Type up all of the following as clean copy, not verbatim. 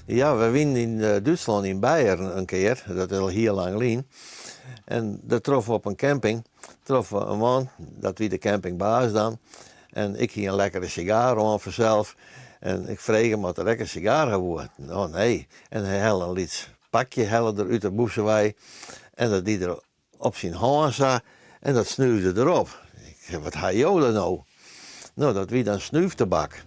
Ja, we waren in Duitsland, in Beieren een keer. Dat is al heel lang geleden. En daar troffen we op een camping. Troffen we een man, dat wie de campingbaas dan. En ik ging een lekkere sigaar aan vanzelf. En ik vreeg hem wat een lekker sigaar geworden. Oh nee. En hij helde een liet pakje helle uit de boezewij. En dat die er op zijn hand zag. En dat snuifde erop. Ik zei, wat ga je dan nou? Nou, dat wie dan snuiftabak.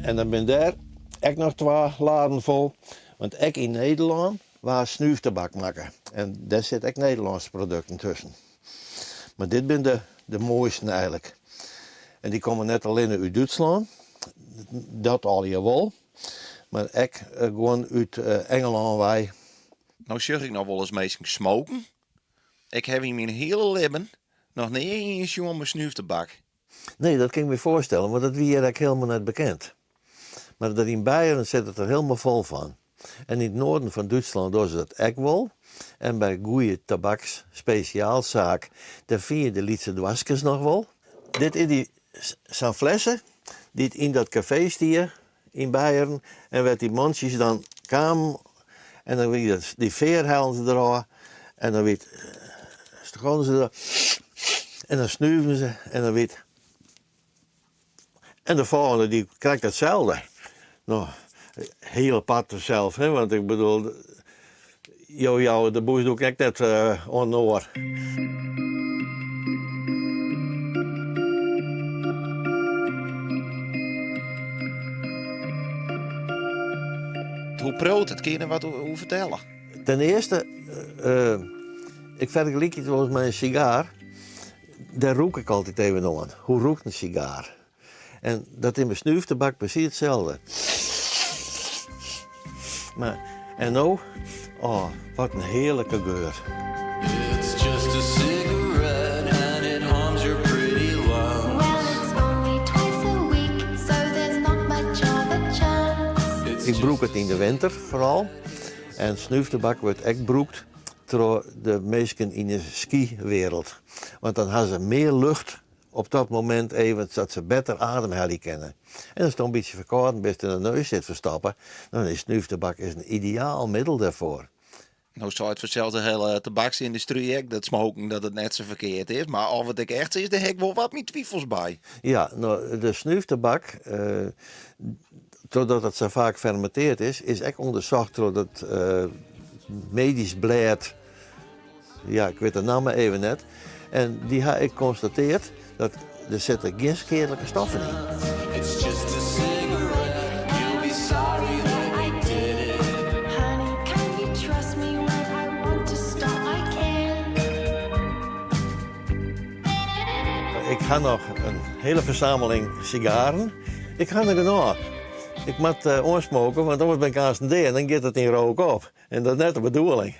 En dan ben daar ook nog 2 laden vol. Want ik in Nederland waar snuiftabak maken. En daar zit ook Nederlandse producten tussen. Maar dit zijn de mooiste eigenlijk. En die komen net alleen uit Duitsland. Dat al je wel. Maar ook gewoon uit Engeland wij. Nou zeg ik nog wel eens mensen smoken. Ik heb in mijn hele leven nog niet eens jongen mijn snuiftabak. Nee, dat kan ik me voorstellen. Maar dat wie hier eigenlijk helemaal net bekend. Maar dat in Beieren zit het er helemaal vol van. En in het noorden van Duitsland doen ze dat ook wel. En bij goede tabaksspeciaalzaak, daar vind je de Lietse dwaskes nog wel. Dit is zijn flessen, die in dat café stier in Beieren. En werd die mandjes dan kwamen. En dan weer die veer halen ze eraan. En dan weer gaan ze er. En dan snuiven ze. En dan weer. En de volgende die krijgt hetzelfde. Nou, heel apart zelf, hè? Want ik bedoel, de boes doe ik net onnoor. Hoe proot het? Kun je er wat over vertellen? Ten eerste, ik vergelijk het wel eens met een sigaar. Daar rook ik altijd even aan. Hoe roekt een sigaar? En dat in mijn snuiftabak precies hetzelfde. Maar, en nou, oh, wat een heerlijke geur. It's just a cigarette and it harms your pretty lungs. Well, it's only twice a week, so there's not much of a chance. Ik broek het in de winter vooral. En snuiftabak wordt echt broekt door de mensen in de skiwereld. Want dan hebben ze meer lucht op dat moment even, dat ze beter ademhaling kennen. En als het dan een beetje verkouden best in de neus zit verstappen, dan is snuiftabak een ideaal middel daarvoor. Nou zou het vanzelf de hele tabaksindustrie ook, dat smoken, dat het net zo verkeerd is. Maar of het ook echt is, daar heb ik wel wat meer twijfels bij. Ja, nou, de snuiftabak, doordat het zo vaak fermenteerd is echt onderzocht door het medisch blad. Ja, ik weet de naam even net. En die heb ik geconstateerd dat er zitten geen schadelijke stoffen in. It's just a cigarette. You'll be sorry that you did it. Honey, can you trust me when I want to stop? I can. Ik ga nog een hele verzameling sigaren. Ik ga er genoeg. Ik moet onsmoken, want anders ben ik aan het en dan gaat het in rook op. En dat is net de bedoeling.